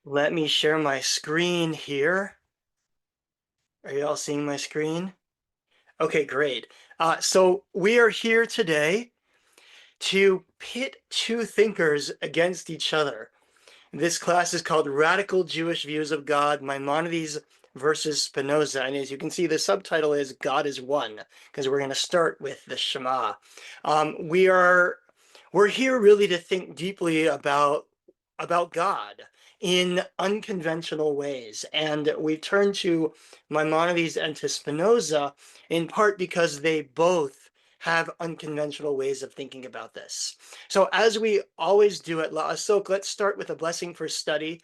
Let me share my screen here. Are you all seeing my screen? Okay, great. So we are here today to pit two thinkers against each other. This class is called Radical Jewish Views of God, Maimonides versus Spinoza. And as you can see, the subtitle is God is One, because we're going to start with the Shema. We're here really to think deeply about God in unconventional ways. And we turn to Maimonides and to Spinoza in part because they both have unconventional ways of thinking about this. So as we always do at La Asok, let's start with a blessing for study.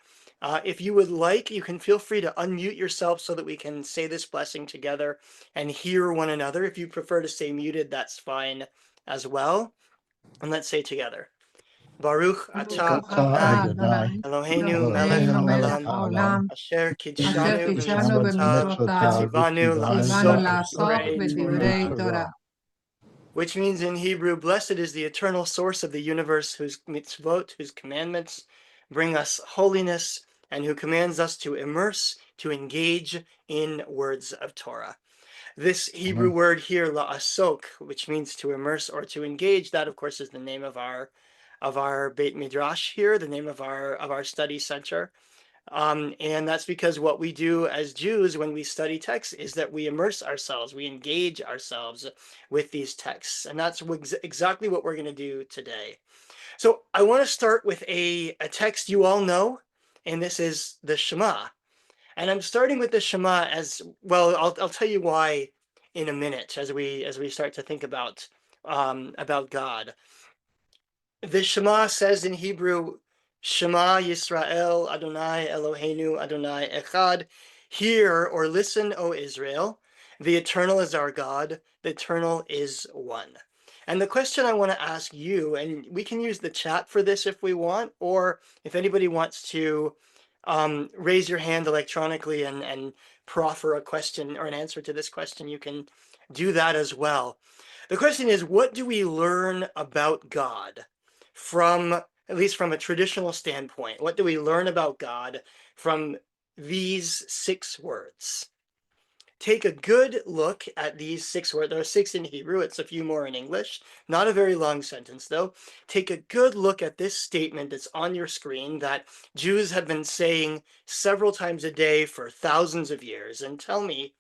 If you would like, you can feel free to unmute yourself so that we can say this blessing together and hear one another. If you prefer to stay muted, that's fine as well. And let's say together. Baruch atah Adonai, Eloheinu melech haolam, asher kidshanu b'mitzvotav, tzivanu la'asok b'divrei Torah. Which means in Hebrew, blessed is the eternal source of the universe, whose mitzvot, whose commandments bring us holiness, and who commands us to immerse, to engage in words of Torah. This Hebrew word here, la'asok, which means to immerse or to engage, that of course is the name of our Beit Midrash here, the name of our study center. And that's because what we do as Jews when we study texts is that we immerse ourselves, we engage ourselves with these texts. And that's exactly what we're going to do today. So I want to start with a text you all know, and this is the Shema. And I'm starting with the Shema as well. I'll tell you why in a minute as we start to think about God. The Shema says in Hebrew, Shema Yisrael, Adonai Eloheinu, Adonai Echad. Hear or listen, O Israel. The Eternal is our God. The Eternal is one. And the question I want to ask you, and we can use the chat for this if we want, or if anybody wants to raise your hand electronically and proffer a question or an answer to this question, you can do that as well. The question is, what do we learn about God from, at least from a traditional standpoint? What do we learn about God from these 6 words? Take a good look at these 6 words. There are 6 in Hebrew. It's a few more in English. Not a very long sentence, though. Take a good look at this statement that's on your screen that Jews have been saying several times a day for thousands of years, and tell me,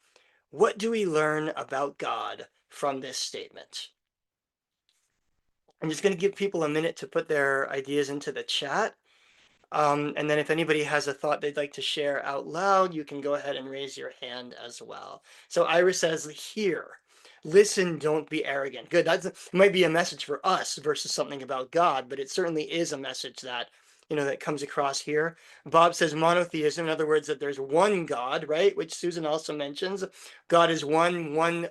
what do we learn about God from this statement? I'm just going to give people a minute to put their ideas into the chat. And then if anybody has a thought they'd like to share out loud, you can go ahead and raise your hand as well. So Iris says, hear, listen, don't be arrogant. Good. It might be a message for us versus something about God, but it certainly is a message that, that comes across here. Bob says monotheism, in other words, that there's one God, right? Which Susan also mentions. God is one,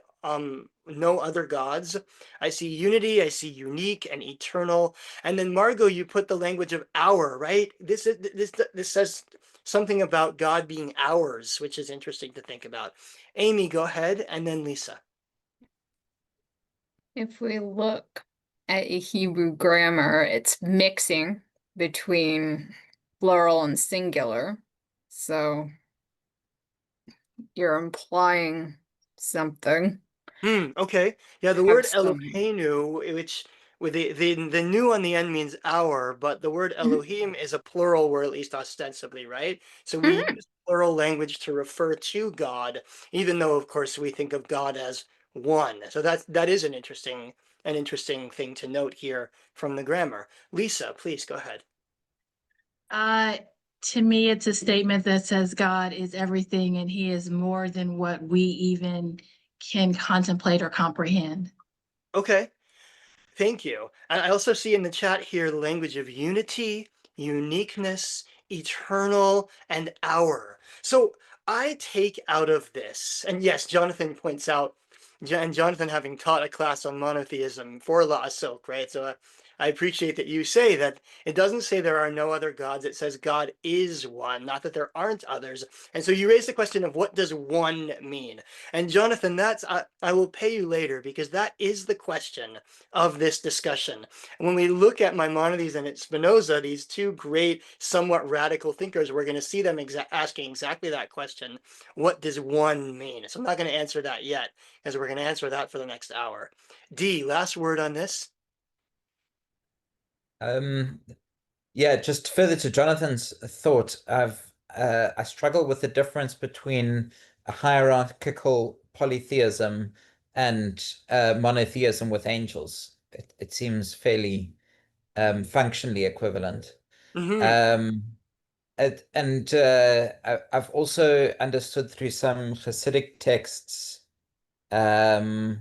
no other gods. I see unity, I see unique and eternal. And then Margot, you put the language of our, right? This says something about God being ours, which is interesting to think about. Amy, go ahead, and then Lisa. If we look at a Hebrew grammar, it's mixing between plural and singular. So you're implying something. Okay. Yeah, the word Eloheinu, which with the nu on the end means our, but the word Elohim is a plural word, at least ostensibly, right? So we use plural language to refer to God, even though, of course, we think of God as one. So that is an interesting thing to note here from the grammar. Lisa, please go ahead. To me, it's a statement that says God is everything and he is more than what we even can contemplate or comprehend. Okay, thank you. And I also see in the chat here the language of unity, uniqueness, eternal, and our. So I take out of this, and yes, Jonathan points out, and Jonathan having taught a class on monotheism for La Asok, right? So I appreciate that you say that it doesn't say there are no other gods. It says God is one, not that there aren't others. And so you raise the question of what does one mean? And Jonathan, I will pay you later, because that is the question of this discussion. When we look at Maimonides and Spinoza, these two great, somewhat radical thinkers, we're going to see them asking exactly that question. What does one mean? So I'm not going to answer that yet, because we're going to answer that for the next hour. D, last word on this? Yeah, just further to Jonathan's thought, I struggle with the difference between a hierarchical polytheism and monotheism with angels. It seems fairly functionally equivalent. Mm-hmm. I've also understood through some Hasidic texts the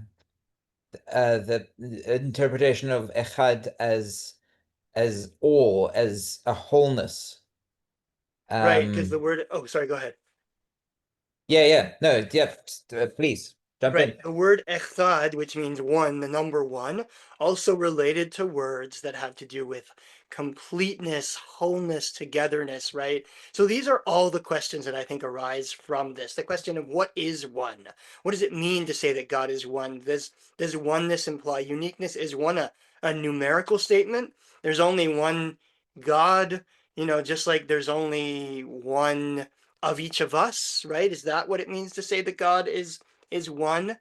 interpretation of echad as all, as a wholeness. Right, because the word, oh, sorry, go ahead. No, please jump in. Right, the word echad, which means one, the number one, also related to words that have to do with completeness, wholeness, togetherness, right? So these are all the questions that I think arise from this. The question of what is one? What does it mean to say that God is one? Does oneness imply uniqueness? Is one a numerical statement? There's only one God, just like there's only one of each of us, right? Is that what it means to say that God is one?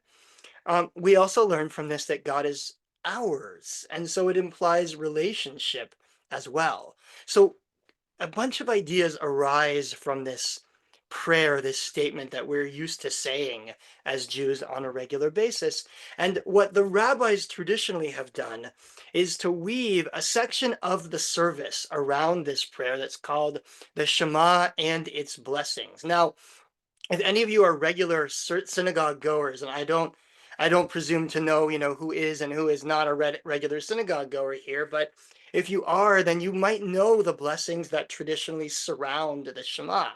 We also learn from this that God is ours, and so it implies relationship as well. So a bunch of ideas arise from this prayer, this statement that we're used to saying as Jews on a regular basis. And what the rabbis traditionally have done is to weave a section of the service around this prayer that's called the Shama and its blessings. Now, if any of you are regular synagogue goers, and I don't presume to know, who is and who is not a regular synagogue goer here, but if you are, then you might know the blessings that traditionally surround the Shema.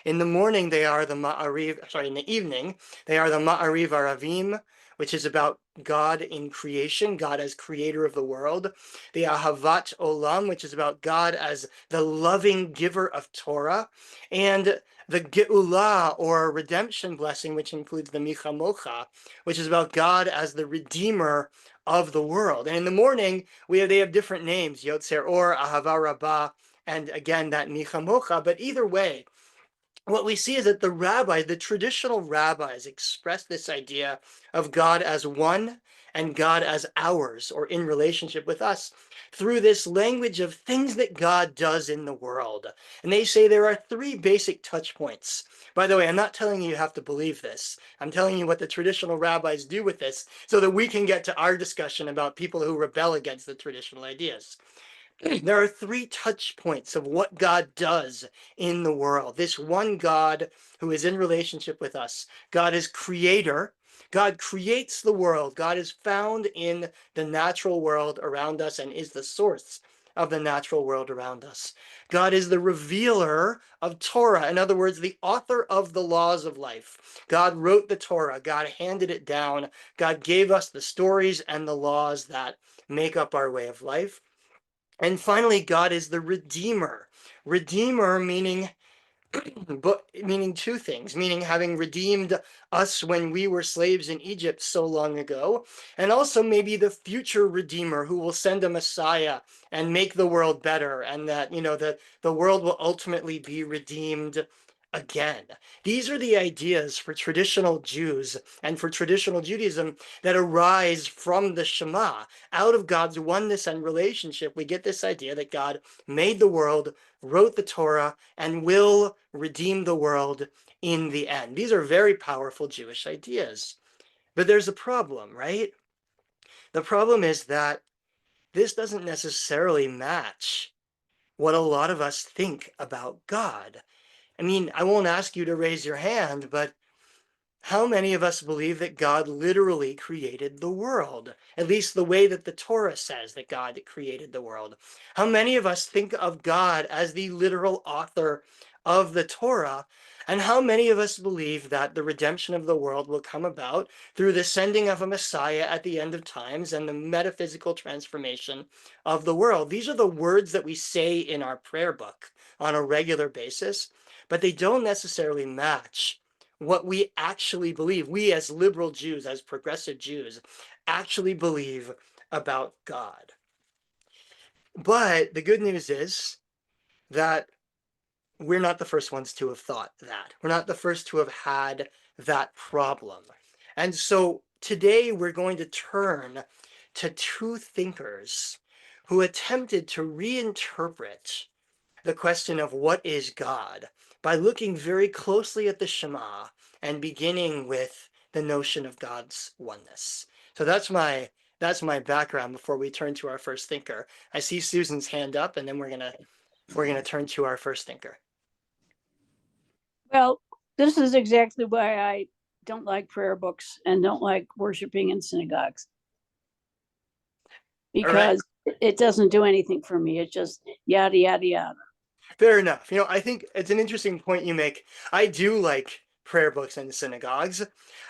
In the morning, they are the Ma'ariv, sorry, in the evening, they are the Ma'ariv Aravim, which is about God in creation, God as creator of the world. The Ahavat Olam, which is about God as the loving giver of Torah. And the Geulah, or redemption blessing, which includes the Michamocha, which is about God as the redeemer of the world. And in the morning, they have different names, Yotzer Or, Ahava Rabbah, and again, that Michamocha. But either way, what we see is that the traditional rabbis express this idea of God as one and God as ours, or in relationship with us, through this language of things that God does in the world. And they say there are three basic touch points. By the way, I'm not telling you have to believe this. I'm telling you what the traditional rabbis do with this so that we can get to our discussion about people who rebel against the traditional ideas. There are three touch points of what God does in the world. This one God who is in relationship with us. God is creator. God creates the world. God is found in the natural world around us and is the source of the natural world around us. God is the revealer of Torah. In other words, the author of the laws of life. God wrote the Torah. God handed it down. God gave us the stories and the laws that make up our way of life. And finally, God is the Redeemer. Redeemer meaning two things, meaning having redeemed us when we were slaves in Egypt so long ago, and also maybe the future Redeemer who will send a Messiah and make the world better, and that, the world will ultimately be redeemed again. These are the ideas for traditional Jews and for traditional Judaism that arise from the Shema. Out of God's oneness and relationship, we get this idea that God made the world, wrote the Torah, and will redeem the world in the end. These are very powerful Jewish ideas. But there's a problem, right? The problem is that this doesn't necessarily match what a lot of us think about God. I mean, I won't ask you to raise your hand, but how many of us believe that God literally created the world? At least the way that the Torah says that God created the world. How many of us think of God as the literal author of the Torah? And how many of us believe that the redemption of the world will come about through the sending of a Messiah at the end of times and the metaphysical transformation of the world? These are the words that we say in our prayer book on a regular basis, but they don't necessarily match what we actually believe. We as liberal Jews, as progressive Jews, actually believe about God. But the good news is that we're not the first ones to have thought that. We're not the first to have had that problem. And so today we're going to turn to two thinkers who attempted to reinterpret the question of what is God by looking very closely at the Shema and beginning with the notion of God's oneness. So that's my background before we turn to our first thinker. I see Susan's hand up, and then we're gonna turn to our first thinker. Well, this is exactly why I don't like prayer books and don't like worshiping in synagogues. Because it doesn't do anything for me. It's just yada, yada, yada. Fair enough. You know, I think it's an interesting point you make. I do like prayer books and synagogues,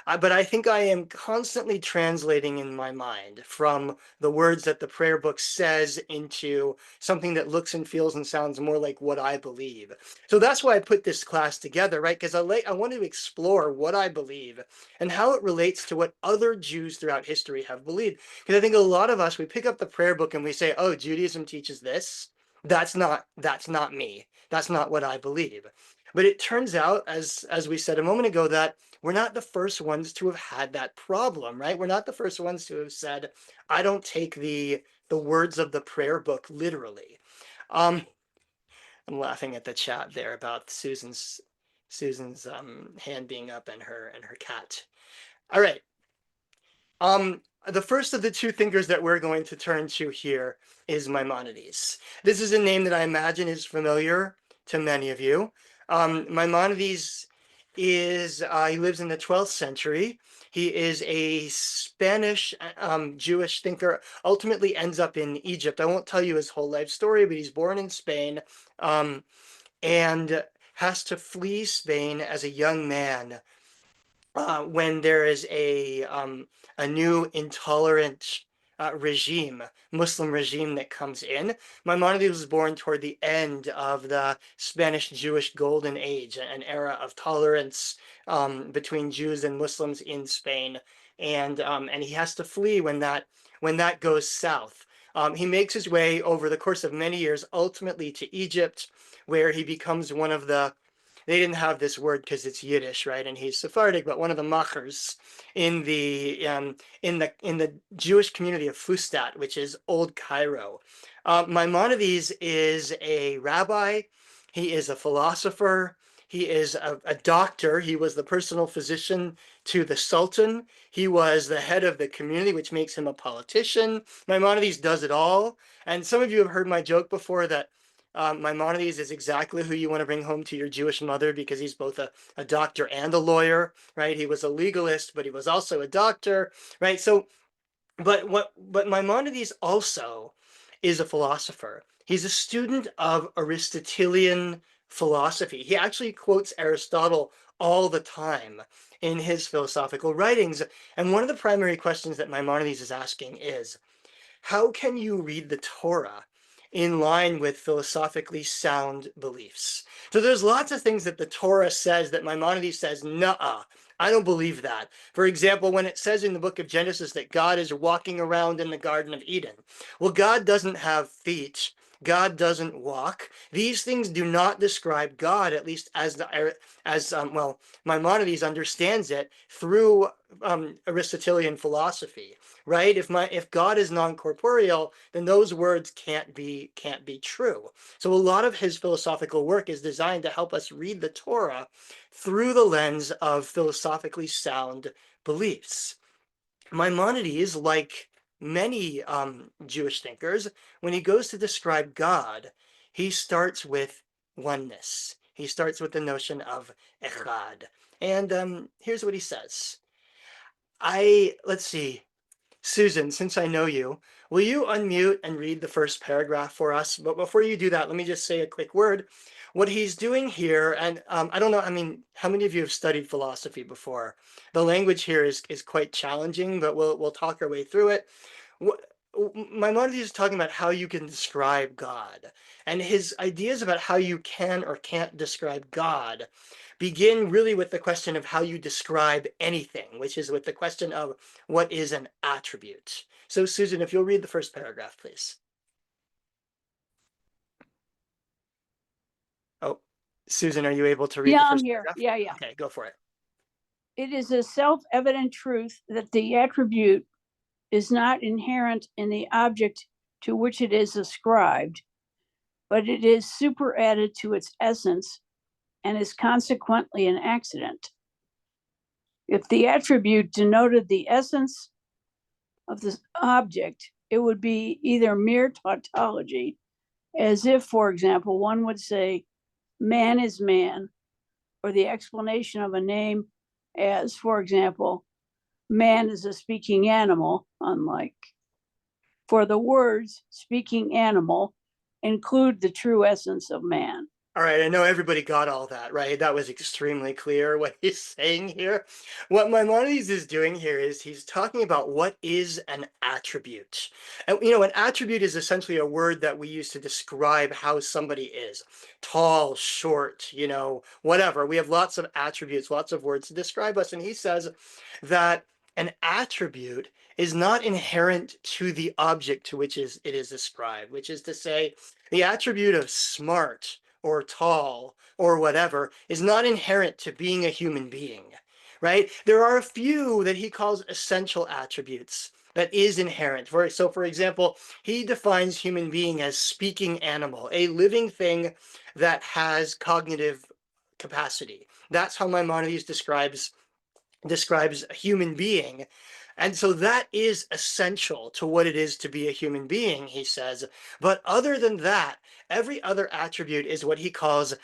but I think I am constantly translating in my mind from the words that the prayer book says into something that looks and feels and sounds more like what I believe. So that's why I put this class together, right? Because I want to explore what I believe and how it relates to what other Jews throughout history have believed. Because I think a lot of us, we pick up the prayer book and we say, oh, Judaism teaches this. That's not me. That's not what I believe. But it turns out, as we said a moment ago, that we're not the first ones to have had that problem, right? We're not the first ones to have said, I don't take the words of the prayer book literally. I'm laughing at the chat there about Susan's hand being up and her cat. All right. The first of the two thinkers that we're going to turn to here is Maimonides. This is a name that I imagine is familiar to many of you. Maimonides is, he lives in the 12th century. He is a Spanish Jewish thinker, ultimately ends up in Egypt. I won't tell you his whole life story, but he's born in Spain and has to flee Spain as a young man when there is a new intolerant Muslim regime that comes in. Maimonides was born toward the end of the Spanish Jewish Golden Age, an era of tolerance between Jews and Muslims in Spain, and he has to flee when that goes south. He makes his way over the course of many years, ultimately to Egypt, where he becomes one of the, they didn't have this word because it's Yiddish, right? And he's Sephardic, but one of the machers in the Jewish community of Fustat, which is Old Cairo. Maimonides is a rabbi. He is a philosopher. He is a doctor. He was the personal physician to the Sultan. He was the head of the community, which makes him a politician. Maimonides does it all. And some of you have heard my joke before that Maimonides is exactly who you want to bring home to your Jewish mother because he's both a doctor and a lawyer, right? He was a legalist, but he was also a doctor, right? So, but Maimonides also is a philosopher. He's a student of Aristotelian philosophy. He actually quotes Aristotle all the time in his philosophical writings. And one of the primary questions that Maimonides is asking is, how can you read the Torah in line with philosophically sound beliefs? So there's lots of things that the Torah says that Maimonides says, nuh-uh, I don't believe that. For example, when it says in the book of Genesis that God is walking around in the Garden of Eden, well, God doesn't have feet. God doesn't walk. These things do not describe God, at least as Maimonides understands it through Aristotelian philosophy, right? If God is non-corporeal, then those words can't be true. So a lot of his philosophical work is designed to help us read the Torah through the lens of philosophically sound beliefs. Maimonides, like many Jewish thinkers, when he goes to describe God, he starts with oneness. He starts with the notion of echad. And here's what he says. Let's see, Susan, since I know you, Will you unmute and read the first paragraph for us? But before you do that, let me just say a quick word. What he's doing here, and I don't know, I mean, how many of you have studied philosophy before? The language here is quite challenging, but we'll talk our way through it. Maimonides is talking about how you can describe God, and his ideas about how you can or can't describe God begin really with the question of how you describe anything, which is with the question of what is an attribute. So Susan, if you'll read the first paragraph, please. Oh, Susan, are you able to read the Yeah, I'm first here. paragraph? Yeah. Okay, go for it. It is a self-evident truth that the attribute is not inherent in the object to which it is ascribed, but it is superadded to its essence and is consequently an accident. If the attribute denoted the essence of the object, it would be either mere tautology, as if, for example, one would say, man is man, or the explanation of a name as, for example, man is a speaking animal, unlike. For the words speaking animal include the true essence of man. All right, I know everybody got all that, right? That was extremely clear what he's saying here. What Maimonides is doing here is he's talking about what is an attribute. And, an attribute is essentially a word that we use to describe how somebody is. Tall, short, whatever. We have lots of attributes, lots of words to describe us. And he says that an attribute is not inherent to the object to which it is ascribed, which is to say, the attribute of smart or tall or whatever is not inherent to being a human being, right? There are a few that he calls essential attributes that is inherent. So for example, he defines human being as speaking animal, a living thing that has cognitive capacity. That's how Maimonides describes a human being. And so that is essential to what it is to be a human being, he says. But other than that, every other attribute is what he calls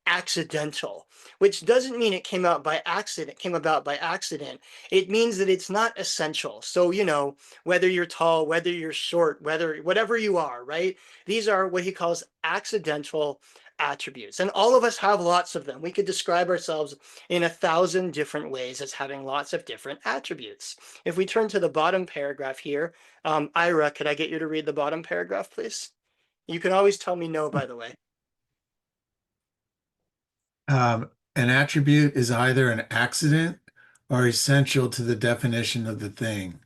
accidental, which doesn't mean it came about by accident. It means that it's not essential. So, whether you're tall, whether you're short, whatever you are, right? These are what he calls accidental attributes. And all of us have lots of them. We could describe ourselves in 1,000 different ways as having lots of different attributes. If we turn to the bottom paragraph here, Ira, could I get you to read the bottom paragraph, please? You can always tell me no, by the way. An attribute is either an accident or essential to the definition of the thing.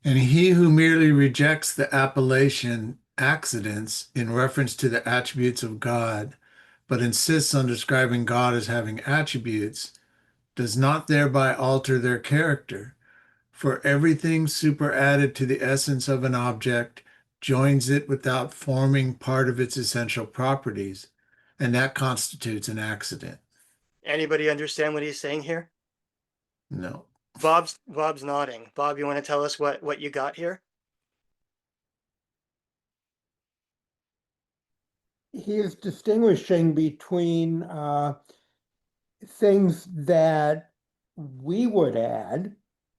And he who merely rejects the appellation accidents in reference to the attributes of God, but insists on describing God as having attributes, does not thereby alter their character. For everything superadded to the essence of an object joins it without forming part of its essential properties, and that constitutes an accident. Anybody understand what he's saying here? No. Bob's nodding. Bob, you want to tell us what you got here? He is distinguishing between things that we would add,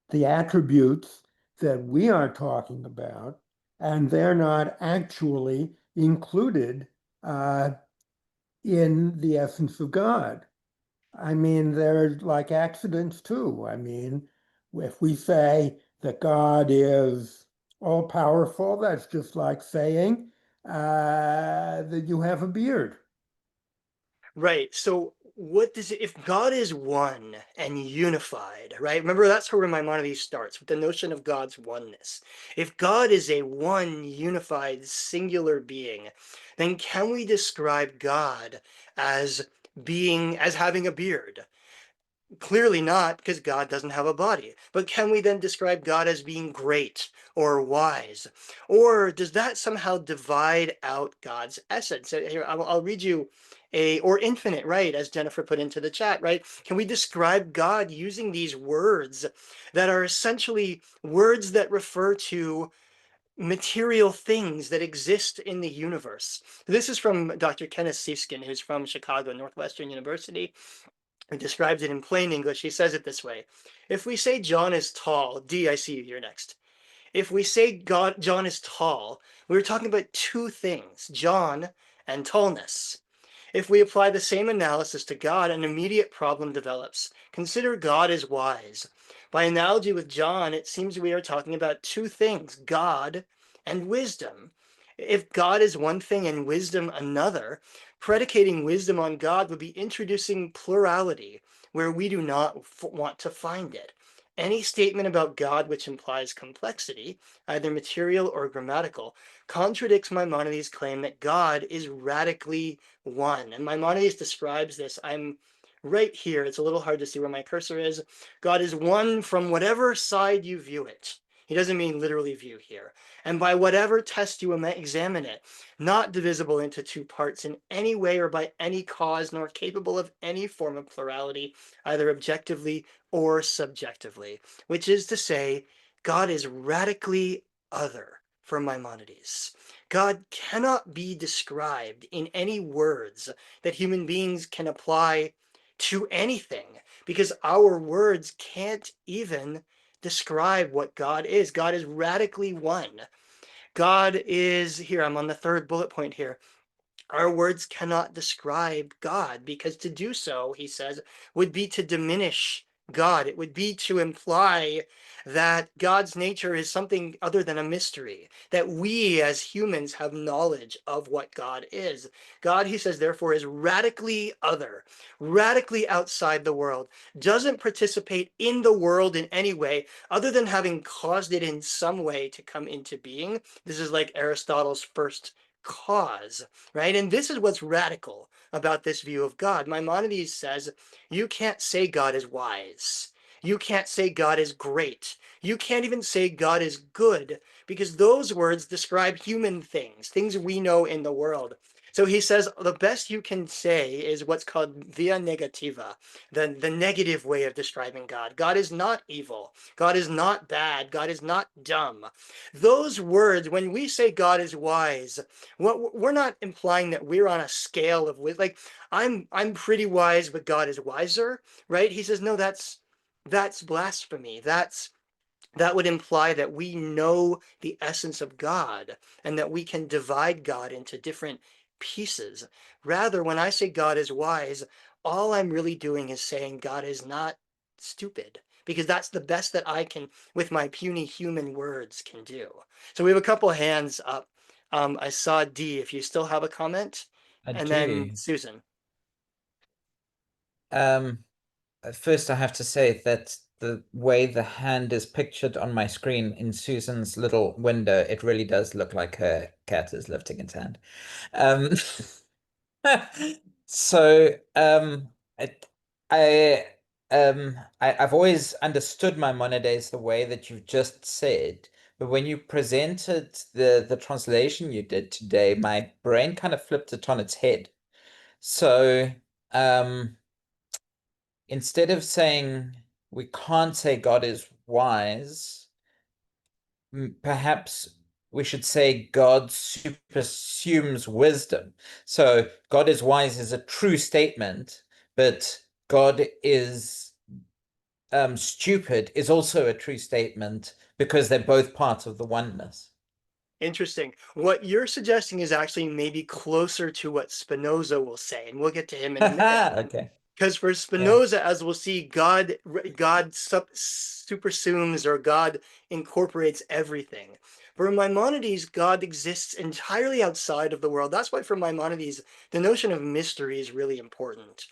the attributes that we are talking about, and they're not actually included in the essence of God. I mean, they're like accidents too. I mean, if we say that God is all powerful, that's just like saying that you have a beard. Right. So what does it, if God is one and unified, right? Remember, that's where Maimonides starts with the notion of God's oneness. If God is a one, unified, singular being, then can we describe God as having a beard? Clearly not, because God doesn't have a body. But can we then describe God as being great or wise? Or does that somehow divide out God's essence? Here, I'll read you or infinite, right? As Jennifer put into the chat, right? Can we describe God using these words that are essentially words that refer to material things that exist in the universe? This is from Dr. Kenneth Siefskin, who's from Chicago Northwestern University. He describes it in plain English. He says it this way. If we say John is tall, D, I see you here next. If we say John is tall, we're talking about two things, John and tallness. If we apply the same analysis to God, an immediate problem develops. Consider God is wise. By analogy with John, it seems we are talking about two things, God and wisdom. If God is one thing and wisdom another, predicating wisdom on God would be introducing plurality where we do not want to find it. Any statement about God which implies complexity, either material or grammatical, contradicts Maimonides' claim that God is radically one. And Maimonides describes this. I'm right here. It's a little hard to see where my cursor is. God is one from whatever side you view it. He doesn't mean literally view here. And by whatever test you examine it, not divisible into two parts in any way or by any cause, nor capable of any form of plurality, either objectively or subjectively, which is to say, God is radically other for Maimonides. God cannot be described in any words that human beings can apply to anything, because our words can't even describe what God is. God is radically one. God is, here, I'm on the third bullet point here. Our words cannot describe God, because to do so, he says, would be to diminish God. It would be to imply that God's nature is something other than a mystery, that we as humans have knowledge of what God is. God, he says, therefore, is radically other, radically outside the world, doesn't participate in the world in any way other than having caused it in some way to come into being. This is like Aristotle's first cause, right? And this is what's radical about this view of God. Maimonides says, you can't say God is wise. You can't say God is great. You can't even say God is good, because those words describe human things, things we know in the world. So he says the best you can say is what's called via negativa, the negative way of describing God. God is not evil. God is not bad. God is not dumb. Those words, when we say God is wise, we're not implying that we're on a scale of wisdom. Like I'm pretty wise, but God is wiser, right? He says, no, that's blasphemy. That would imply that we know the essence of God and that we can divide God into different pieces. Rather, when I say God is wise, all I'm really doing is saying God is not stupid, because that's the best that I can, with my puny human words, can do. So we have a couple of hands up. I saw D, if you still have a comment, and then Susan. First, I have to say that the way the hand is pictured on my screen in Susan's little window, it really does look like her cat is lifting its hand. So I've always understood Maimonides the way that you've just said, but when you presented the translation you did today, my brain kind of flipped it on its head. So instead of saying we can't say God is wise, perhaps we should say God supersedes wisdom. So God is wise is a true statement, but God is stupid is also a true statement, because they're both part of the oneness. Interesting. What you're suggesting is actually maybe closer to what Spinoza will say, and we'll get to him in a minute. Okay. Because for Spinoza, as we'll see, God supersumes, or God incorporates everything. For Maimonides, God exists entirely outside of the world. That's why for Maimonides, the notion of mystery is really important.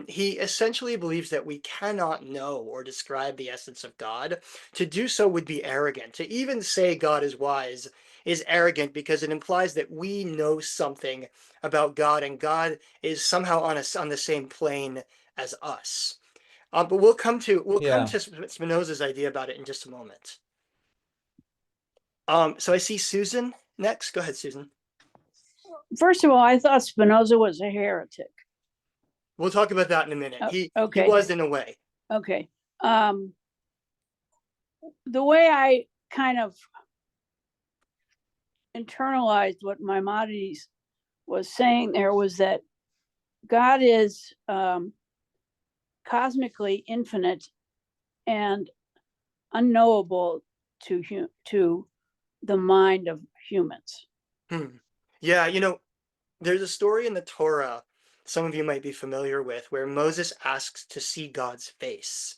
He essentially believes that we cannot know or describe the essence of God. To do so would be arrogant. To even say God is wise is arrogant, because it implies that we know something about God, and God is somehow on the same plane as us. But we'll come to Spinoza's idea about it in just a moment. So I see Susan next. Go ahead, Susan. First of all, I thought Spinoza was a heretic. We'll talk about that in a minute. He Okay. was, in a way. Okay. The way I kind of internalized what Maimonides was saying there was that God is cosmically infinite and unknowable to the mind of humans. Yeah, you know, there's a story in the Torah some of you might be familiar with where Moses asks to see God's face.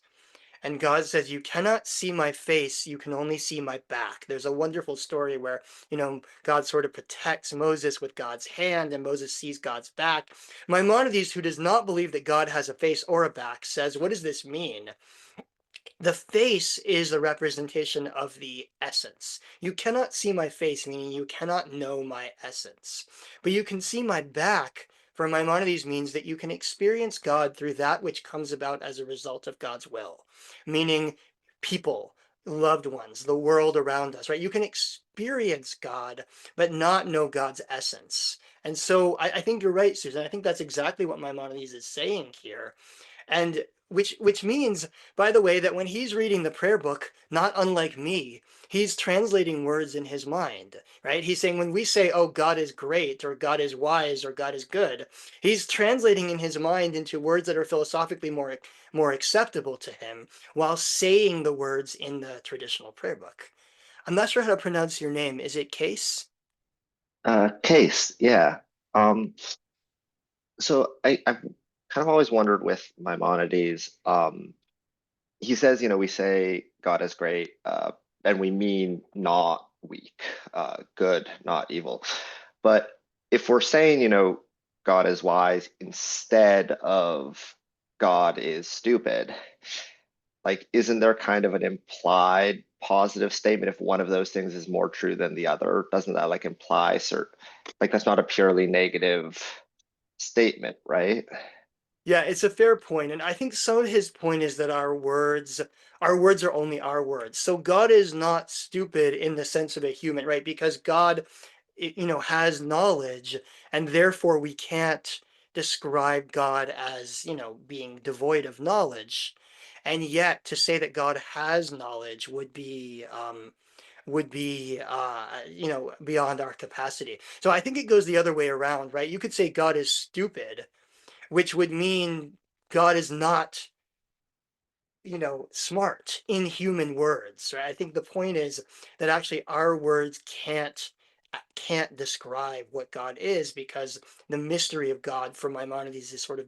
And God says, you cannot see my face, you can only see my back. There's a wonderful story where, you know, God sort of protects Moses with God's hand and Moses sees God's back. Maimonides, who does not believe that God has a face or a back, says, what does this mean? The face is a representation of the essence. You cannot see my face, meaning you cannot know my essence. But you can see my back, for Maimonides means that you can experience God through that which comes about as a result of God's will, meaning people, loved ones, the world around us, right? You can experience God, but not know God's essence. And so I think you're right, Susan. I think that's exactly what Maimonides is saying here. And which means, by the way, that when he's reading the prayer book, not unlike me, he's translating words in his mind, right? He's saying when we say, oh, God is great, or God is wise, or God is good, he's translating in his mind into words that are philosophically more acceptable to him while saying the words in the traditional prayer book. I'm not sure how to pronounce your name. Is it Case? Case, yeah. So I've kind of always wondered with Maimonides. He says, we say God is great, and we mean not weak, good, not evil. But if we're saying, God is wise instead of God is stupid, like, isn't there kind of an implied positive statement if one of those things is more true than the other? Doesn't that like imply that's not a purely negative statement, right? Yeah, it's a fair point. And I think some of his point is that our words are only our words. So God is not stupid in the sense of a human, right? Because God, has knowledge, and therefore we can't describe God as, being devoid of knowledge. And yet to say that God has knowledge would be beyond our capacity. So I think it goes the other way around, right? You could say God is stupid, which would mean God is not, smart in human words, right? I think the point is that actually our words can't describe what God is, because the mystery of God for Maimonides is sort of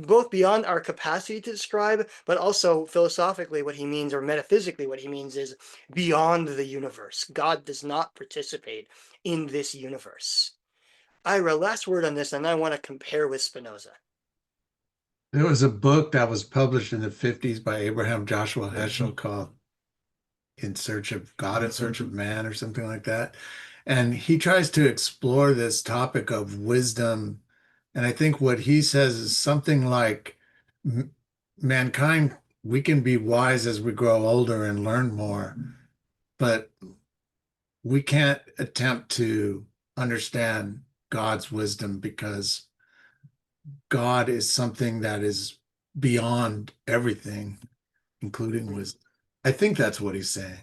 both beyond our capacity to describe, but also philosophically what he means, or metaphysically what he means, is beyond the universe. God does not participate in this universe. Ira, last word on this, and I want to compare with Spinoza. There was a book that was published in the 50s by Abraham Joshua Heschel called In Search of God, In Search of Man, or something like that. And he tries to explore this topic of wisdom. And I think what he says is something like mankind, we can be wise as we grow older and learn more, but we can't attempt to understand God's wisdom because God is something that is beyond everything, including wisdom. I think that's what he's saying.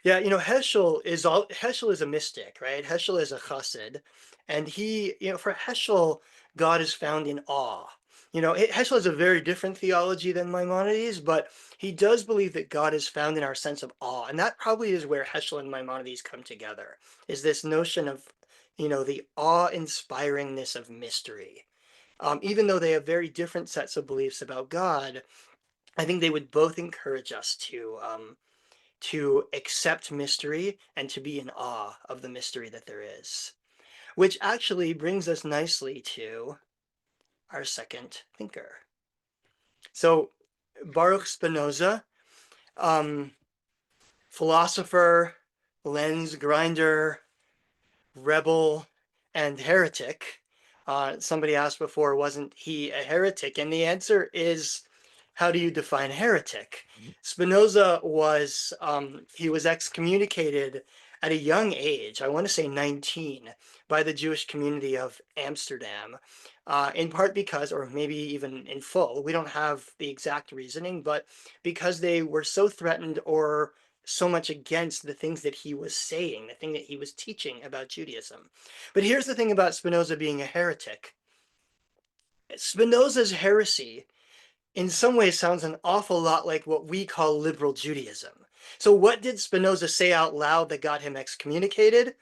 Yeah, Heschel is a mystic, right? Heschel is a chassid, and he, for Heschel, God is found in awe. Heschel has a very different theology than Maimonides, but he does believe that God is found in our sense of awe, and that probably is where Heschel and Maimonides come together. Is this notion of, the awe-inspiringness of mystery. Even though they have very different sets of beliefs about God, I think they would both encourage us to accept mystery and to be in awe of the mystery that there is. Which actually brings us nicely to our second thinker. So Baruch Spinoza, philosopher, lens grinder, rebel, and heretic. Somebody asked before, wasn't he a heretic? And the answer is, how do you define heretic? Spinoza was, he was excommunicated at a young age, I want to say 19, by the Jewish community of Amsterdam, in part because, or maybe even in full, we don't have the exact reasoning, but because they were so threatened or so much against the things that he was saying, the thing that he was teaching about Judaism. But here's the thing about Spinoza being a heretic. Spinoza's heresy in some ways sounds an awful lot like what we call liberal Judaism. So what did Spinoza say out loud that got him excommunicated?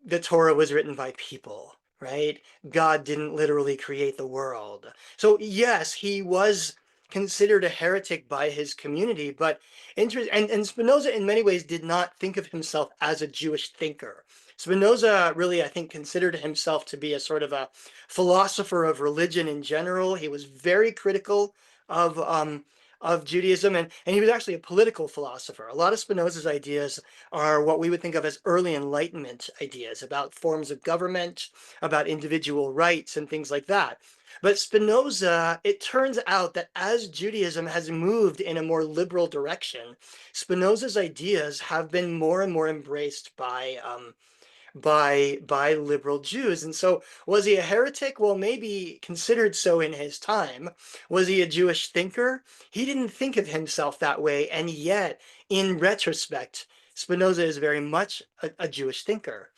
The Torah was written by people, right? God didn't literally create the world. So yes, he was considered a heretic by his community, but and Spinoza in many ways did not think of himself as a Jewish thinker. Spinoza really, I think, considered himself to be a sort of a philosopher of religion in general. He was very critical of Judaism, and he was actually a political philosopher. A lot of Spinoza's ideas are what we would think of as early Enlightenment ideas about forms of government, about individual rights, and things like that. But Spinoza, it turns out that as Judaism has moved in a more liberal direction, Spinoza's ideas have been more and more embraced by liberal Jews. And so was he a heretic? Well, maybe considered so in his time. Was he a Jewish thinker? He didn't think of himself that way. And yet, in retrospect, Spinoza is very much a Jewish thinker.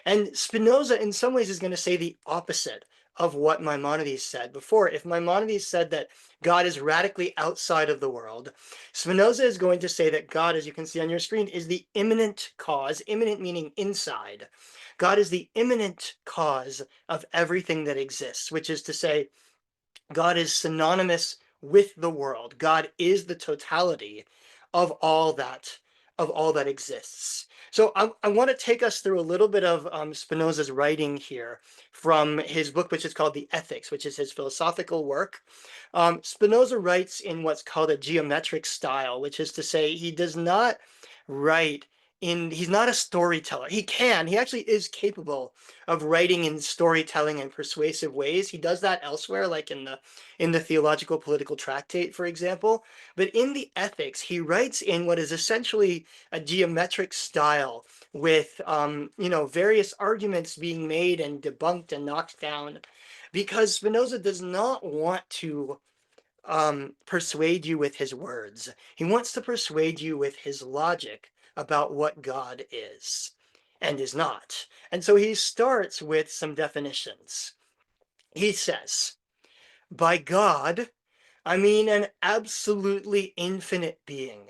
And Spinoza, in some ways, is going to say the opposite of what Maimonides said before. If Maimonides said that God is radically outside of the world, Spinoza is going to say that God, as you can see on your screen, is the immanent cause, immanent meaning inside. God is the immanent cause of everything that exists, which is to say, God is synonymous with the world. God is the totality of all that exists. So I want to take us through a little bit of Spinoza's writing here from his book, which is called The Ethics, which is his philosophical work. Spinoza writes in what's called a geometric style, which is to say he does not write he's not a storyteller. He actually is capable of writing in storytelling and persuasive ways. He does that elsewhere, like in the Theological Political Tractate, for example. But in the Ethics, he writes in what is essentially a geometric style with various arguments being made and debunked and knocked down, because Spinoza does not want to persuade you with his words. He wants to persuade you with his logic about what God is and is not. And so he starts with some definitions. He says, by God, I mean an absolutely infinite being.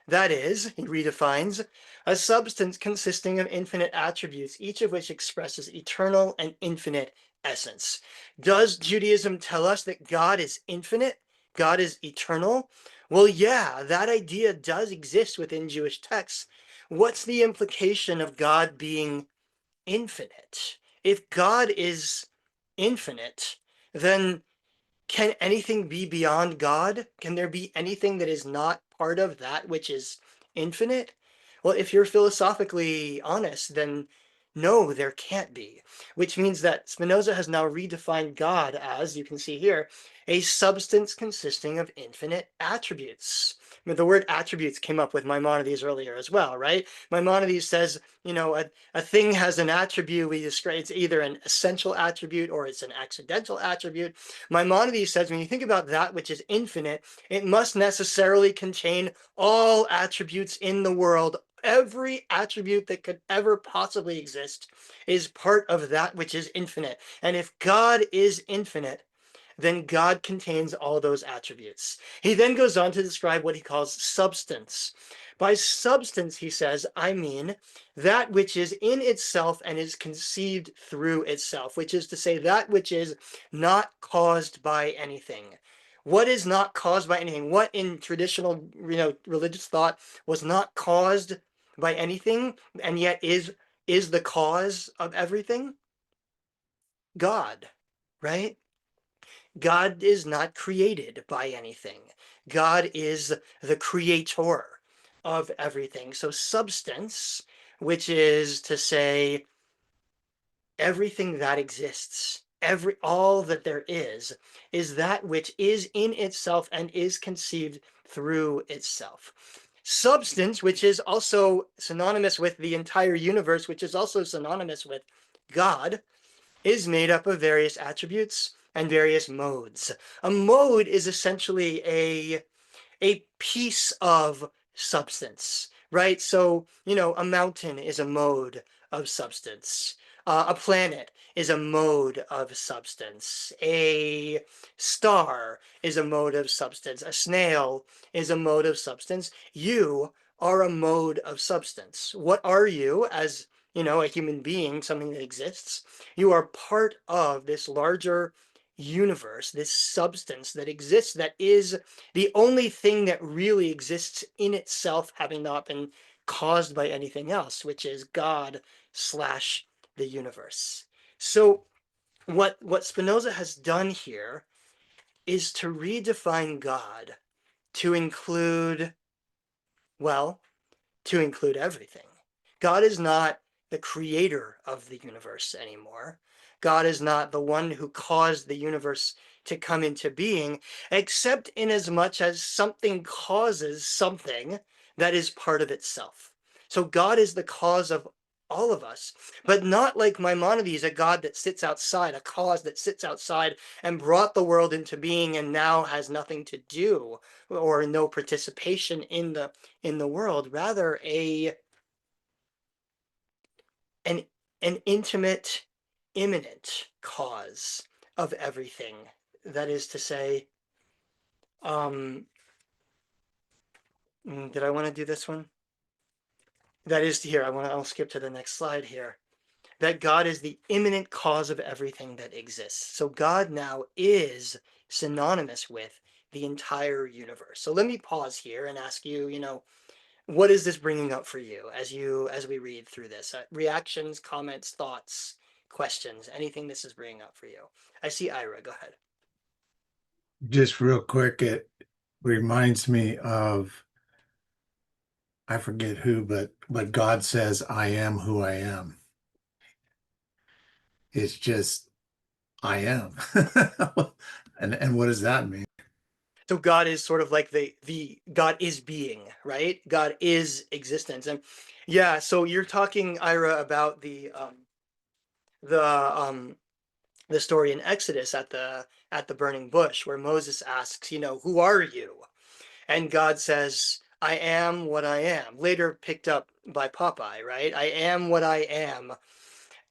That is, he redefines, a substance consisting of infinite attributes, each of which expresses eternal and infinite essence. Does Judaism tell us that God is infinite? God is eternal? Well, yeah, that idea does exist within Jewish texts. What's the implication of God being infinite? If God is infinite, then can anything be beyond God? Can there be anything that is not part of that which is infinite? Well, if you're philosophically honest, then no, there can't be, which means that Spinoza has now redefined God as, you can see here, a substance consisting of infinite attributes. I mean, the word attributes came up with Maimonides earlier as well, right? Maimonides says, a thing has an attribute. We describe it's either an essential attribute or it's an accidental attribute. Maimonides says, when you think about that which is infinite, it must necessarily contain all attributes in the world. Every attribute that could ever possibly exist is part of that which is infinite. And if God is infinite, then God contains all those attributes. He then goes on to describe what he calls substance. By substance, he says, I mean that which is in itself and is conceived through itself, which is to say that which is not caused by anything. What is not caused by anything? What in traditional, religious thought was not caused by anything and yet is the cause of everything? God, right? God is not created by anything. God is the creator of everything. So substance, which is to say everything that exists, all that there is that which is in itself and is conceived through itself. Substance, which is also synonymous with the entire universe, which is also synonymous with God, is made up of various attributes and various modes. A mode is essentially a piece of substance, right? So, a mountain is a mode of substance. A planet is a mode of substance. A star is a mode of substance. A snail is a mode of substance. You are a mode of substance. What are you as, a human being, something that exists? You are part of this larger universe, this substance that exists, that is the only thing that really exists in itself, having not been caused by anything else, which is God / the universe. So what Spinoza has done here is to redefine God to include, well, to include everything. God is not the creator of the universe anymore. God is not the one who caused the universe to come into being, except in as much as something causes something that is part of itself. So God is the cause of all of us, but not like Maimonides, a God that sits outside, a cause that sits outside and brought the world into being and now has nothing to do or no participation in the world. Rather an intimate, immanent cause of everything. That is to say, did I want to do this one? That is here. I'll skip to the next slide here. That God is the immanent cause of everything that exists. So God now is synonymous with the entire universe. So let me pause here and ask you, what is this bringing up for you as we read through this? Reactions, comments, thoughts, questions, anything this is bringing up for you? I see Ira. Go ahead. Just real quick, it reminds me of, I forget who, but God says, I am who I am. It's just, I am. And what does that mean? So God is sort of like the God is being, right? God is existence. And yeah, so you're talking, Ira, about the story in Exodus at the burning bush, where Moses asks, who are you? And God says, I am what I am. Later picked up by Popeye, right? I am what I am.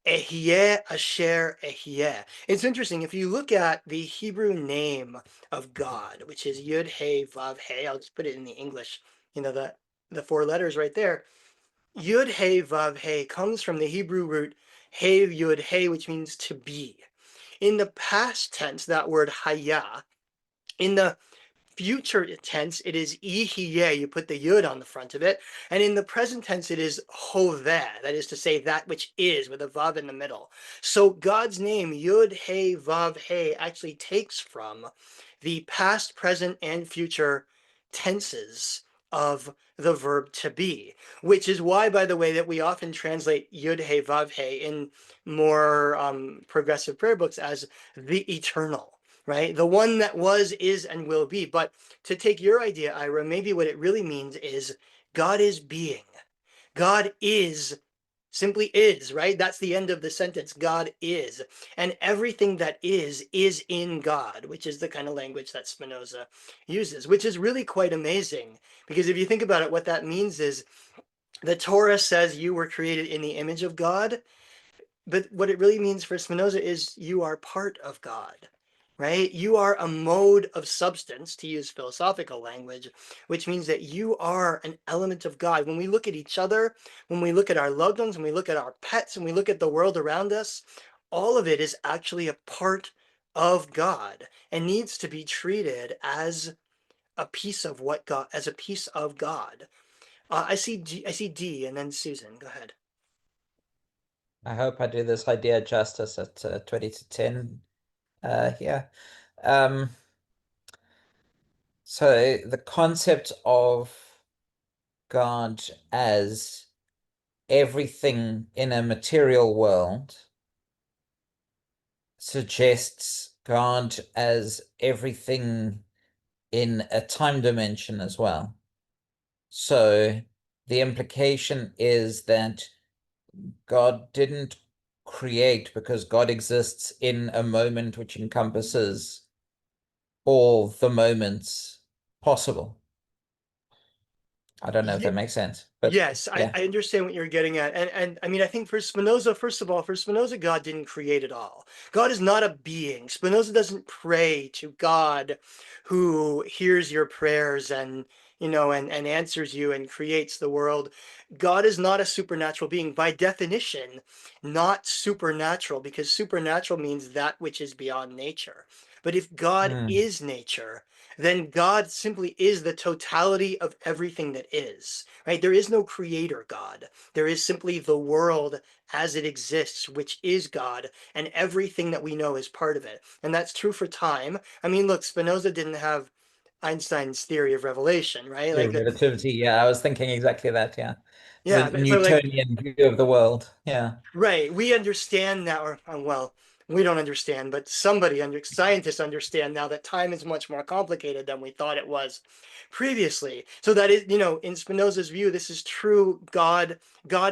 Ehyeh asher ehyeh. It's interesting, if you look at the Hebrew name of God, which is Yud He Vav He, I'll just put it in the English, the 4 letters right there. Yud He Vav He comes from the Hebrew root He Yud He, which means to be. In the past tense, that word Haya. In the future tense, it is ihiyeh, you put the yud on the front of it. And in the present tense, it is hoveh, that is to say that which is, with a vav in the middle. So God's name, Yud He Vav He, actually takes from the past, present, and future tenses of the verb to be, which is why, by the way, that we often translate Yud He Vav He in more progressive prayer books as the eternal. Right? The one that was, is, and will be. But to take your idea, Ira, maybe what it really means is God is being. God is, simply is, right? That's the end of the sentence. God is. And everything that is in God, which is the kind of language that Spinoza uses, which is really quite amazing. Because if you think about it, what that means is the Torah says you were created in the image of God. But what it really means for Spinoza is you are part of God, right? You are a mode of substance, to use philosophical language, which means that you are an element of God. When we look at each other, when we look at our loved ones, when we look at our pets, when we look at the world around us, all of it is actually a part of God and needs to be treated as a piece of what God, as a piece of God. I see D, and then Susan. Go ahead. I hope I do this idea justice at 20 to 10 here. So the concept of God as everything in a material world suggests God as everything in a time dimension as well. So the implication is that God didn't create because God exists in a moment which encompasses all the moments possible. I don't know if that makes sense, but yes, yeah. I understand what you're getting at. And I mean, I think for Spinoza, first of all, God didn't create it all. God is not a being. Spinoza doesn't pray to God who hears your prayers and, and answers you and creates the world. God is not a supernatural being by definition, not supernatural, because supernatural means that which is beyond nature. But if God is nature, then God simply is the totality of everything that is, right? There is no creator God. There is simply the world as it exists, which is God, and everything that we know is part of it. And that's true for time. I mean, look, Spinoza didn't have Einstein's theory of revelation, right? Yeah, relativity. Yeah, I was thinking exactly that. Yeah. The Yeah, but like, Newtonian view of the world. Yeah. right, we understand now, or well, we don't understand, but scientists understand now that time is much more complicated than we thought it was previously. So that is, in Spinoza's view, this is true. God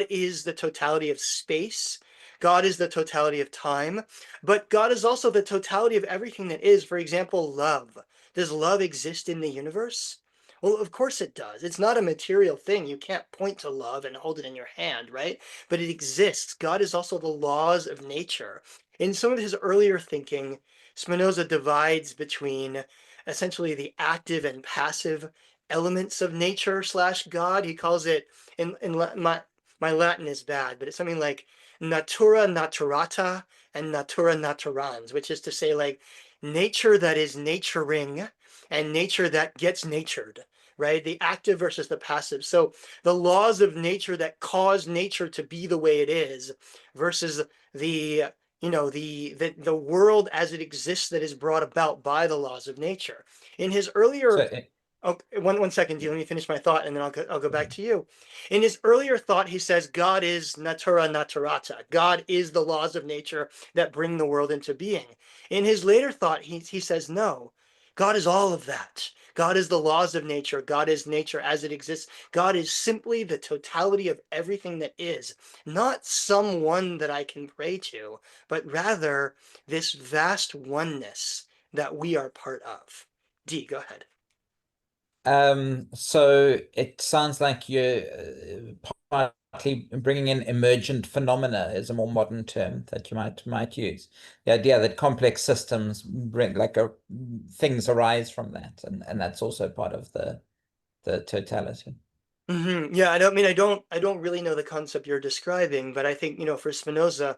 is the totality of space. God is the totality of time, but God is also the totality of everything that is. For example, love. Does love exist in the universe? Well, of course it does. It's not a material thing. You can't point to love and hold it in your hand, right? But it exists. God is also the laws of nature. In some of his earlier thinking, Spinoza divides between essentially the active and passive elements of nature slash God. He calls it, my Latin is bad, but it's something like natura naturata and natura naturans, which is to say like nature that is naturing and nature that gets natured, right? The active versus the passive. So the laws of nature that cause nature to be the way it is versus the world as it exists that is brought about by the laws of nature. In his earlier, So oh, one second, let me finish my thought and then I'll go back to you. In his earlier thought, he says God is natura naturata. God is the laws of nature that bring the world into being. In his later thought, he says no, God is all of that. God is the laws of nature. God is nature as it exists. God is simply the totality of everything that is, not someone that I can pray to, but rather this vast oneness that we are part of. D, go ahead. So it sounds like you're partly bringing in emergent phenomena is a more modern term that you might use. The idea that complex systems bring things arise from that, and that's also part of the totality. Yeah, I don't really know the concept you're describing, but I think, for Spinoza,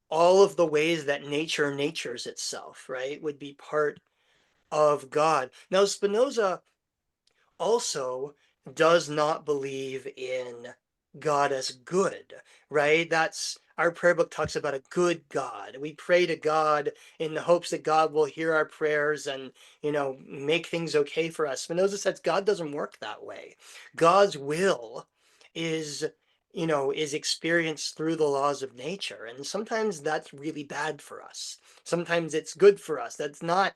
all of the ways that nature natures itself, right, would be part of God. Now, Spinoza also does not believe in God as good, right? That's our prayer book talks about a good God. We pray to God in the hopes that God will hear our prayers and, make things okay for us. Spinoza says God doesn't work that way. God's will is, is experienced through the laws of nature. And sometimes that's really bad for us. Sometimes it's good for us. It's not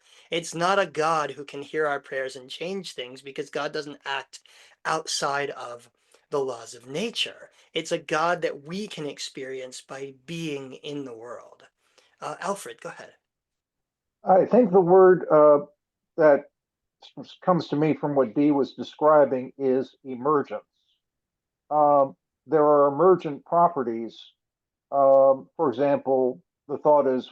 a God who can hear our prayers and change things because God doesn't act outside of the laws of nature. It's a God that we can experience by being in the world. Alfred, go ahead. I think the word that comes to me from what Dee was describing is emergence. There are emergent properties. For example, the thought is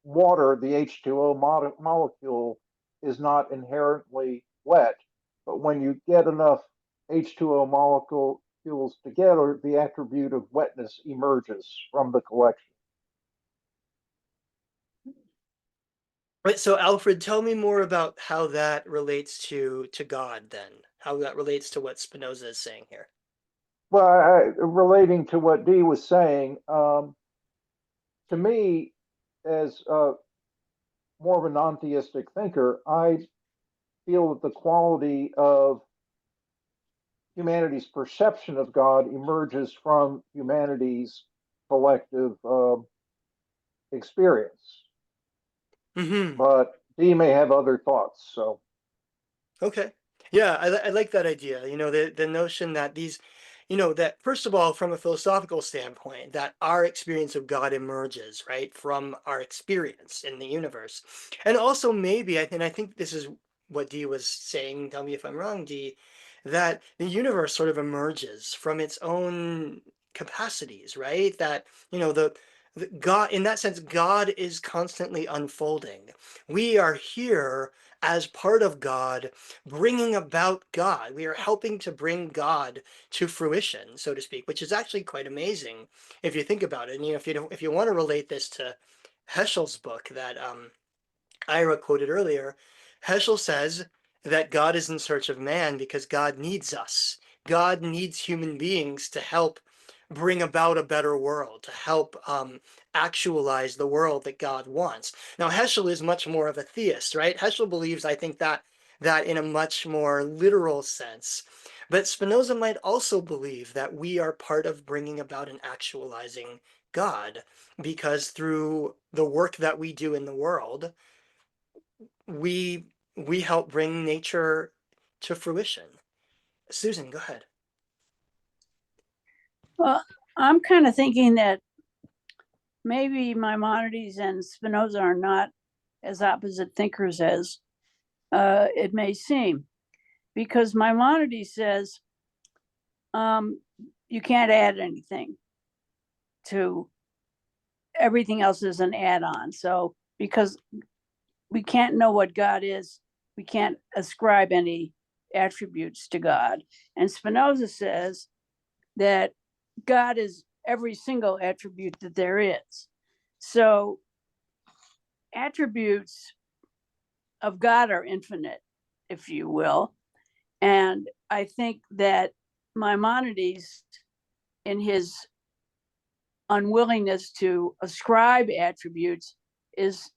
water, the H2O molecule, is not inherently wet, but when you get enough H2O molecules together, the attribute of wetness emerges from the collection. Right, so Alfred, tell me more about how that relates to God then, how that relates to what Spinoza is saying here. Well, relating to what Dee was saying, to me, as more of a non-theistic thinker, I feel that the quality of humanity's perception of God emerges from humanity's collective experience. But Dee may have other thoughts. So, okay, yeah, I like that idea. The notion that these, that first of all, from a philosophical standpoint, that our experience of God emerges, right, from our experience in the universe, and also maybe, and I think this is what Dee was saying. Tell me if I'm wrong, Dee, that the universe sort of emerges from its own capacities, right? That the God, in that sense, God is constantly unfolding. We are here as part of God, bringing about God. We are helping to bring God to fruition, so to speak, which is actually quite amazing if you think about it. And if you want to relate this to Heschel's book that Ira quoted earlier, Heschel says that God is in search of man because God needs us. God needs human beings to help bring about a better world, to help actualize the world that God wants. Now, Heschel is much more of a theist, right? Heschel believes, I think, that in a much more literal sense. But Spinoza might also believe that we are part of bringing about and actualizing God, because through the work that we do in the world, we help bring nature to fruition. Susan, go ahead. Well, I'm kind of thinking that maybe Maimonides and Spinoza are not as opposite thinkers as it may seem, because Maimonides says you can't add anything to everything else is an add-on. So because we can't know what God is, we can't ascribe any attributes to God. And Spinoza says that God is every single attribute that there is. So attributes of God are infinite, if you will. And I think that Maimonides, in his unwillingness to ascribe attributes, is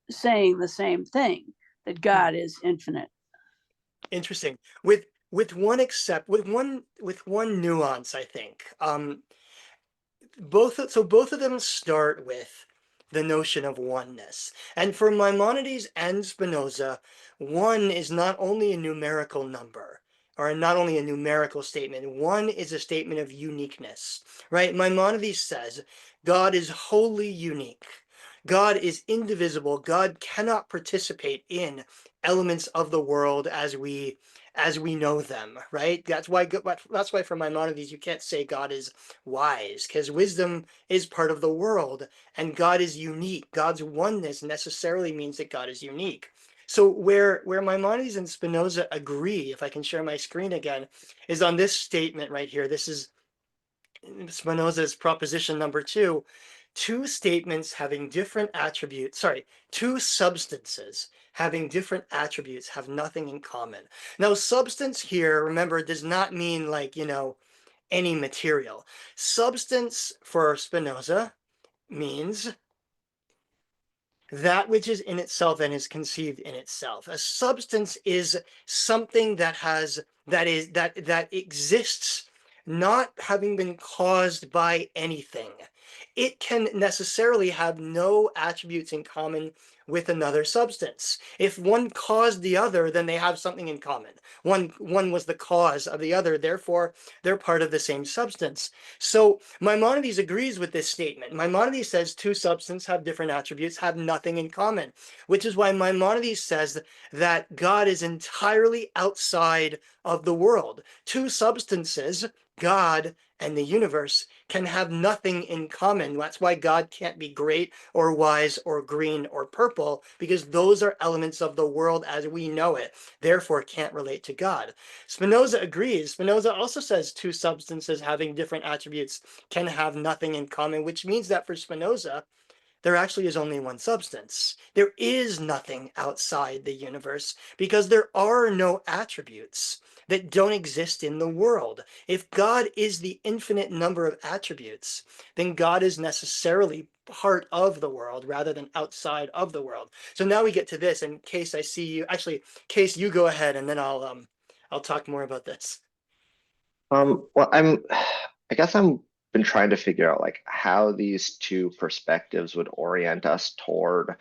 saying the same thing, that God is infinite. Interesting. With one nuance, I think. Both of them start with the notion of oneness. And for Maimonides and Spinoza, one is not only a numerical number, or not only a numerical statement, one is a statement of uniqueness, right? Maimonides says God is wholly unique. God is indivisible. God cannot participate in elements of the world as we know them, right? That's why for Maimonides you can't say God is wise, because wisdom is part of the world and God is unique. God's oneness necessarily means that God is unique. So where Maimonides and Spinoza agree, if I can share my screen again, is on this statement right here. This is Spinoza's proposition number 2. Two statements having different attributes, two substances having different attributes have nothing in common. Now, substance here, remember, does not mean like, any material. Substance for Spinoza means that which is in itself and is conceived in itself. A substance is something that exists not having been caused by anything. It can necessarily have no attributes in common with another substance. If one caused the other, then they have something in common. One was the cause of the other, therefore they're part of the same substance. So Maimonides agrees with this statement. Maimonides says two substances have different attributes, have nothing in common, which is why Maimonides says that God is entirely outside of the world. Two substances, God and the universe, can have nothing in common. That's why God can't be great or wise or green or purple, because those are elements of the world as we know it, therefore can't relate to God. Spinoza agrees. Spinoza also says two substances having different attributes can have nothing in common, which means that for Spinoza, there actually is only one substance. There is nothing outside the universe because there are no attributes that don't exist in the world. If God is the infinite number of attributes, then God is necessarily part of the world rather than outside of the world. So now we get to this, and Case, I see you. Actually, Case, you go ahead, and then I'll talk more about this. Well, I guess I'm been trying to figure out like how these two perspectives would orient us toward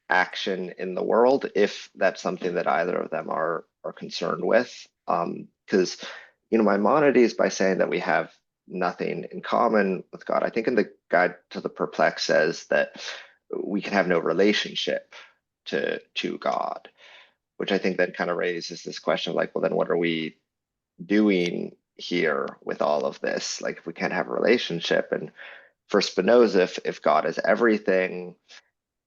action in the world, if that's something that either of them are concerned with. Because Maimonides, by saying that we have nothing in common with God, I think in the Guide to the Perplexed says that we can have no relationship to God, which I think then kind of raises this question of like, well, then what are we doing here with all of this? Like, if we can't have a relationship and for Spinoza, if God is everything,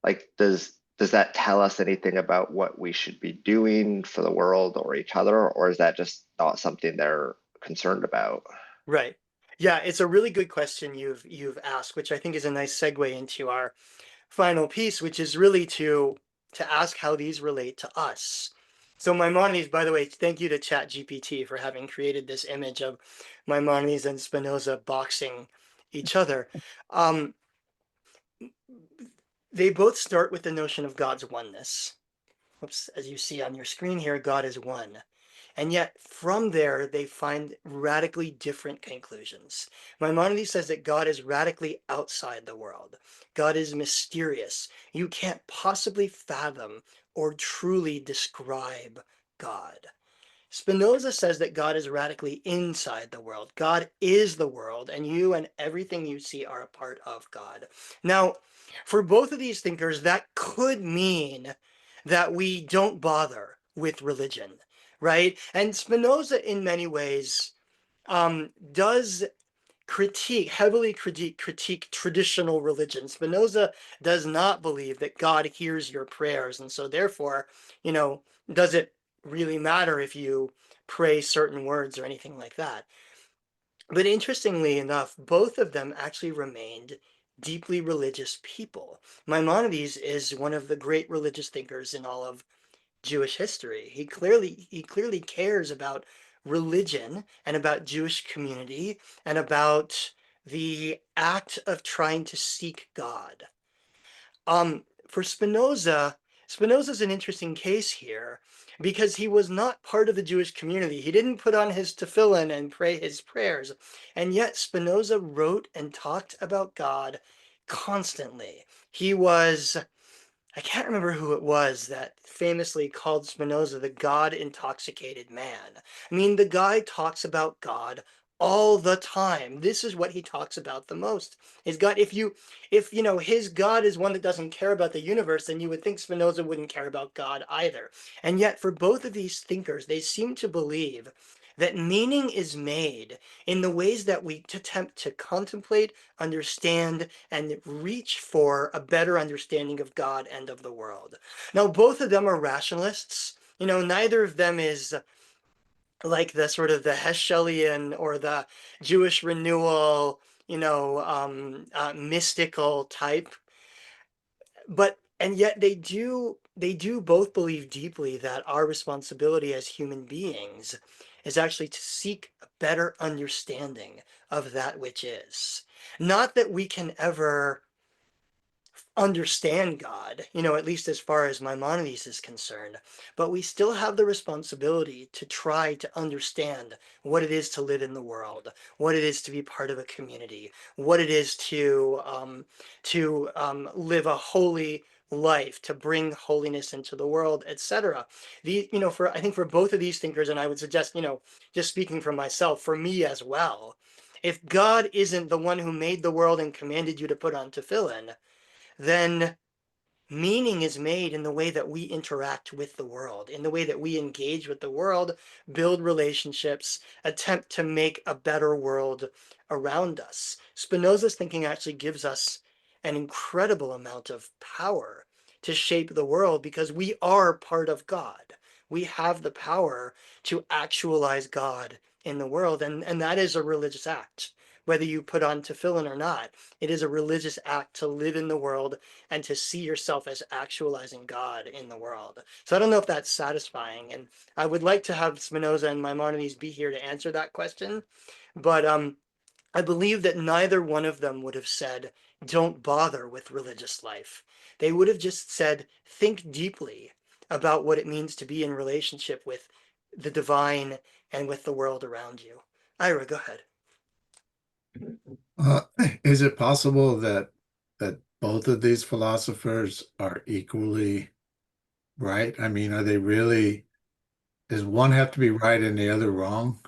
like does that tell us anything about what we should be doing for the world or each other, or is that just not something they're concerned about? Right. Yeah, it's a really good question you've asked, which I think is a nice segue into our final piece, which is really to ask how these relate to us. So Maimonides, by the way, thank you to ChatGPT for having created this image of Maimonides and Spinoza boxing each other. They both start with the notion of God's oneness. Oops, as you see on your screen here, God is one. And yet from there, they find radically different conclusions. Maimonides says that God is radically outside the world. God is mysterious. You can't possibly fathom or truly describe God. Spinoza says that God is radically inside the world. God is the world, and you and everything you see are a part of God. Now, for both of these thinkers, that could mean that we don't bother with religion, right? And Spinoza, in many ways, does heavily critique traditional religion. Spinoza does not believe that God hears your prayers, and so therefore, does it really matter if you pray certain words or anything like that? But interestingly enough, both of them actually remained deeply religious people. Maimonides is one of the great religious thinkers in all of Jewish history. He clearly cares about religion and about Jewish community and about the act of trying to seek God. For Spinoza's an interesting case here because he was not part of the Jewish community. He didn't put on his tefillin and pray his prayers. And yet Spinoza wrote and talked about God constantly. I can't remember who it was that famously called Spinoza the God-intoxicated man. I mean, the guy talks about God all the time. This is what he talks about the most. His God, if his God is one that doesn't care about the universe, then you would think Spinoza wouldn't care about God either. And yet, for both of these thinkers, they seem to believe that meaning is made in the ways that we attempt to contemplate, understand, and reach for a better understanding of God and of the world. Now, both of them are rationalists. Neither of them is like the sort of the Heschelian or the Jewish renewal, mystical type. And yet they do both believe deeply that our responsibility as human beings is actually to seek a better understanding of that which is. Not that we can ever understand God, at least as far as Maimonides is concerned, but we still have the responsibility to try to understand what it is to live in the world, what it is to be part of a community, what it is to live a holy life, to bring holiness into the world, etc. I think for both of these thinkers, and I would suggest, just speaking for myself, for me as well, if God isn't the one who made the world and commanded you to put on tefillin, then meaning is made in the way that we interact with the world, in the way that we engage with the world, build relationships, attempt to make a better world around us. Spinoza's thinking actually gives us an incredible amount of power to shape the world because we are part of God. We have the power to actualize God in the world, and that is a religious act. Whether you put on tefillin or not, it is a religious act to live in the world and to see yourself as actualizing God in the world. So I don't know if that's satisfying, and I would like to have Spinoza and Maimonides be here to answer that question, but I believe that neither one of them would have said, don't bother with religious life. They would have just said, think deeply about what it means to be in relationship with the divine and with the world around you. Ira, go ahead. Is it possible that both of these philosophers are equally right? I mean, are they really, does one have to be right and the other wrong?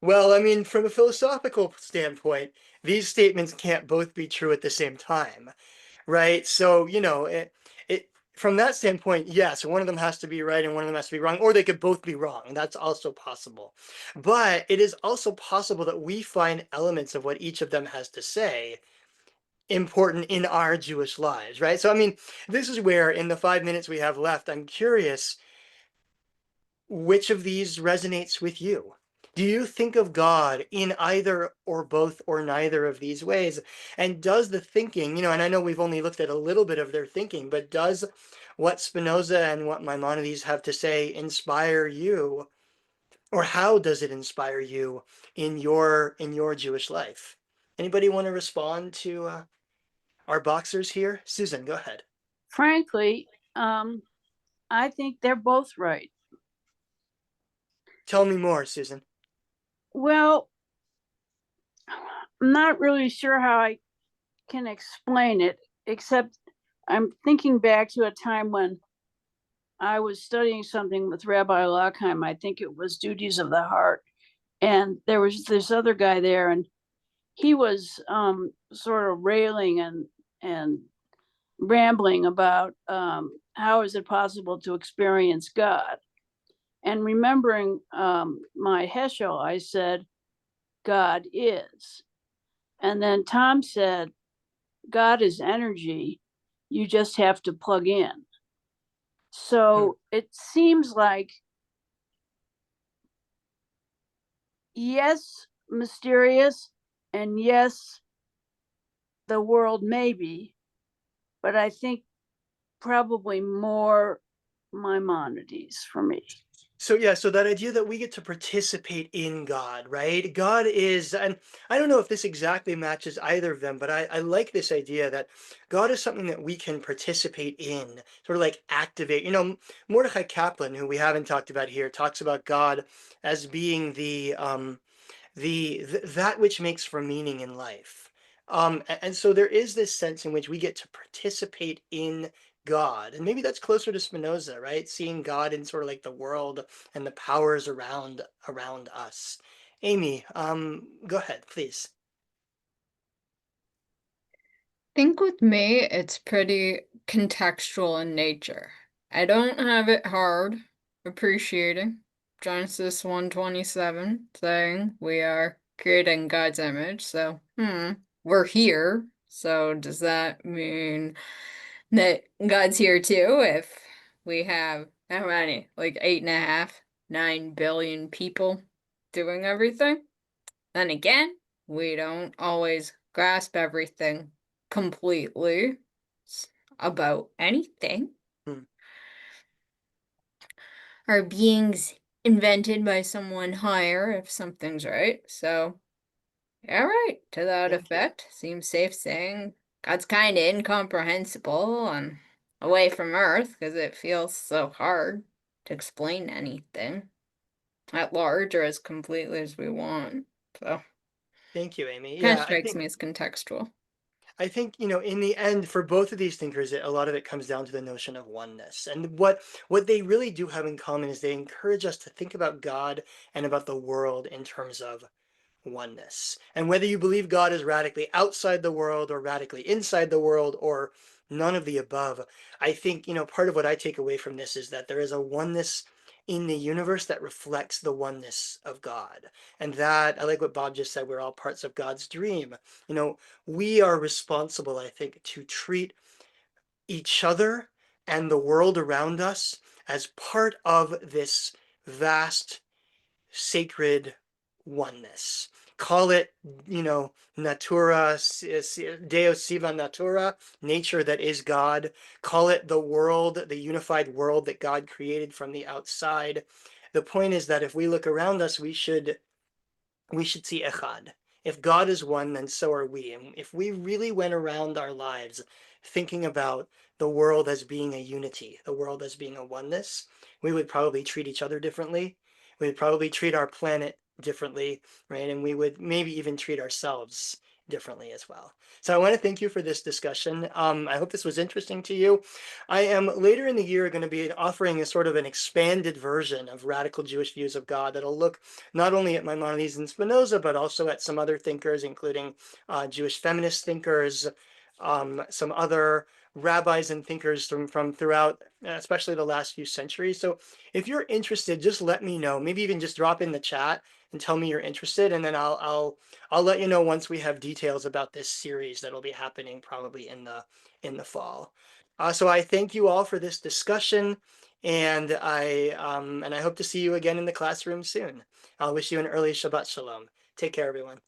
Well, I mean, from a philosophical standpoint, these statements can't both be true at the same time, right? So, from that standpoint, yes, one of them has to be right and one of them has to be wrong, or they could both be wrong. That's also possible. But it is also possible that we find elements of what each of them has to say important in our Jewish lives, right? So, I mean, this is where in the 5 minutes we have left, I'm curious, which of these resonates with you? Do you think of God in either or both or neither of these ways? And does the thinking, and I know we've only looked at a little bit of their thinking, but does what Spinoza and what Maimonides have to say inspire you? Or how does it inspire you in your Jewish life? Anybody want to respond to our boxers here? Susan, go ahead. Frankly, I think they're both right. Tell me more, Susan. Well, I'm not really sure how I can explain it, except I'm thinking back to a time when I was studying something with Rabbi Lockheim. I think it was Duties of the Heart. And there was this other guy there, and he was sort of railing and rambling about how is it possible to experience God. And remembering my Heschel, I said, God is. And then Tom said, God is energy. You just have to plug in. So it seems like, yes, mysterious, and yes, the world maybe, but I think probably more Maimonides for me. So yeah, so that idea that we get to participate in God, right? God is, and I don't know if this exactly matches either of them, but I like this idea that God is something that we can participate in, sort of like activate. Mordechai Kaplan, who we haven't talked about here, talks about God as being that which makes for meaning in life. And so there is this sense in which we get to participate in God, and maybe that's closer to Spinoza, right? Seeing God in sort of like the world and the powers around us. Amy, go ahead, please. I think with me, it's pretty contextual in nature. I don't have it hard appreciating Genesis 1:27 saying we are created in God's image. So, we're here. So does that mean that God's here too? If we have how many? Like 8.5, 9 billion people doing everything? Then again, we don't always grasp everything completely about anything. Are beings invented by someone higher if something's right? So, yeah, right. To that effect, seems safe saying God's kind of incomprehensible and away from Earth because it feels so hard to explain anything at large or as completely as we want. So, thank you, Amy. kind of Yeah, strikes me as contextual. I think, in the end, for both of these thinkers, a lot of it comes down to the notion of oneness. And what they really do have in common is they encourage us to think about God and about the world in terms of oneness. And whether you believe God is radically outside the world or radically inside the world or none of the above, I think, part of what I take away from this is that there is a oneness in the universe that reflects the oneness of God. And that, I like what Bob just said, we're all parts of God's dream. We are responsible, I think, to treat each other and the world around us as part of this vast, sacred oneness. Call it, natura, Deo siva natura, nature that is God. Call it the world, the unified world that God created from the outside. The point is that if we look around us, we should see echad. If God is one, then so are we. And if we really went around our lives thinking about the world as being a unity, the world as being a oneness, we would probably treat each other differently. We would probably treat our planet differently, right? And we would maybe even treat ourselves differently as well. So I want to thank you for this discussion. I hope this was interesting to you. I am later in the year going to be offering a sort of an expanded version of radical Jewish views of God that'll look not only at Maimonides and Spinoza, but also at some other thinkers, including Jewish feminist thinkers, some other rabbis and thinkers from throughout, especially the last few centuries. So if you're interested, just let me know. Maybe even just drop in the chat and tell me you're interested, and then I'll let you know once we have details about this series that'll be happening probably in the fall. So I thank you all for this discussion, and I hope to see you again in the classroom soon. I'll wish you an early Shabbat Shalom. Take care, everyone.